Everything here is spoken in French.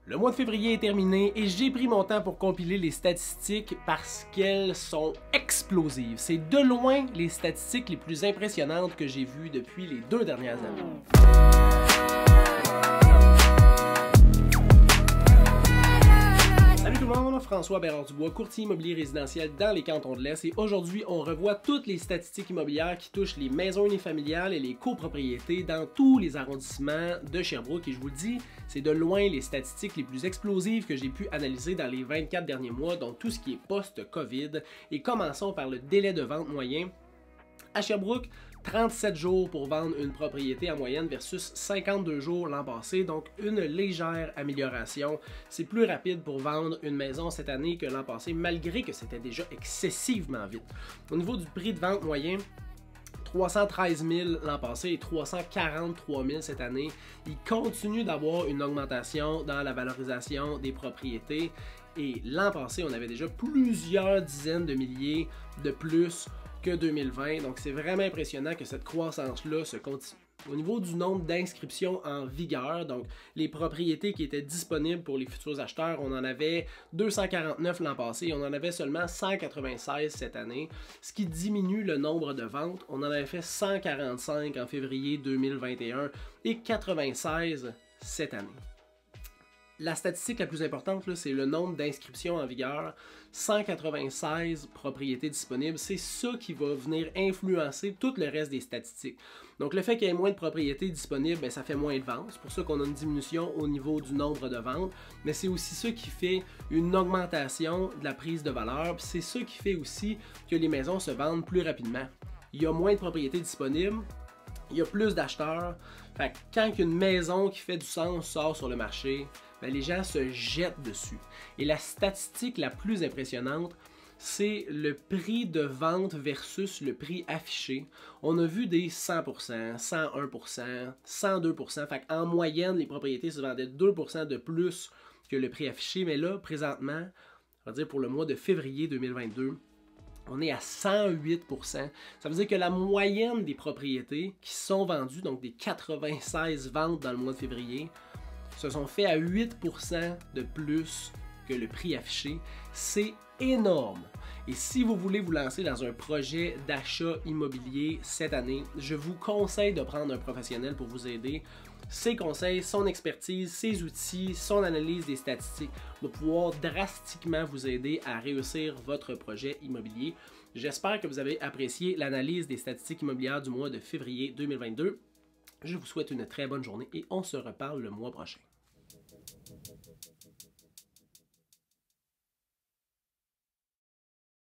Le mois de février est terminé et j'ai pris mon temps pour compiler les statistiques parce qu'elles sont explosives. C'est de loin les statistiques les plus impressionnantes que j'ai vues depuis les 2 dernières années. Salut tout le monde, François Bérard-Dubois, courtier immobilier résidentiel dans les cantons de l'Est, et aujourd'hui on revoit toutes les statistiques immobilières qui touchent les maisons unifamiliales et les copropriétés dans tous les arrondissements de Sherbrooke. Et je vous le dis, c'est de loin les statistiques les plus explosives que j'ai pu analyser dans les 24 derniers mois, donc tout ce qui est post-COVID. Et commençons par le délai de vente moyen. À Sherbrooke, 37 jours pour vendre une propriété en moyenne versus 52 jours l'an passé, donc une légère amélioration. C'est plus rapide pour vendre une maison cette année que l'an passé, malgré que c'était déjà excessivement vite. Au niveau du prix de vente moyen, 313 000 l'an passé et 343 000 cette année. Il continue d'avoir une augmentation dans la valorisation des propriétés. Et l'an passé, on avait déjà plusieurs dizaines de milliers de plus que 2020. Donc c'est vraiment impressionnant que cette croissance-là se continue. Au niveau du nombre d'inscriptions en vigueur, donc les propriétés qui étaient disponibles pour les futurs acheteurs, on en avait 249 l'an passé et on en avait seulement 196 cette année, ce qui diminue le nombre de ventes. On en avait fait 145 en février 2021 et 96 cette année. La statistique la plus importante, c'est le nombre d'inscriptions en vigueur. 196 propriétés disponibles, c'est ça qui va venir influencer tout le reste des statistiques. Donc le fait qu'il y ait moins de propriétés disponibles, ça fait moins de ventes. C'est pour ça qu'on a une diminution au niveau du nombre de ventes. Mais c'est aussi ça qui fait une augmentation de la prise de valeur. C'est ça qui fait aussi que les maisons se vendent plus rapidement. Il y a moins de propriétés disponibles. Il y a plus d'acheteurs. Fait que quand une maison qui fait du sens sort sur le marché, les gens se jettent dessus. Et la statistique la plus impressionnante, c'est le prix de vente versus le prix affiché. On a vu des 100%, 101%, 102%. Fait en moyenne, les propriétés se vendaient 2% de plus que le prix affiché. Mais là, présentement, on va dire pour le mois de février 2022, on est à 108%. Ça veut dire que la moyenne des propriétés qui sont vendues, donc des 96 ventes dans le mois de février, se sont fait à 8% de plus que le prix affiché. C'est énorme. Et si vous voulez vous lancer dans un projet d'achat immobilier cette année, je vous conseille de prendre un professionnel pour vous aider. Ses conseils, son expertise, ses outils, son analyse des statistiques vont pouvoir drastiquement vous aider à réussir votre projet immobilier. J'espère que vous avez apprécié l'analyse des statistiques immobilières du mois de février 2022. Je vous souhaite une très bonne journée et on se reparle le mois prochain.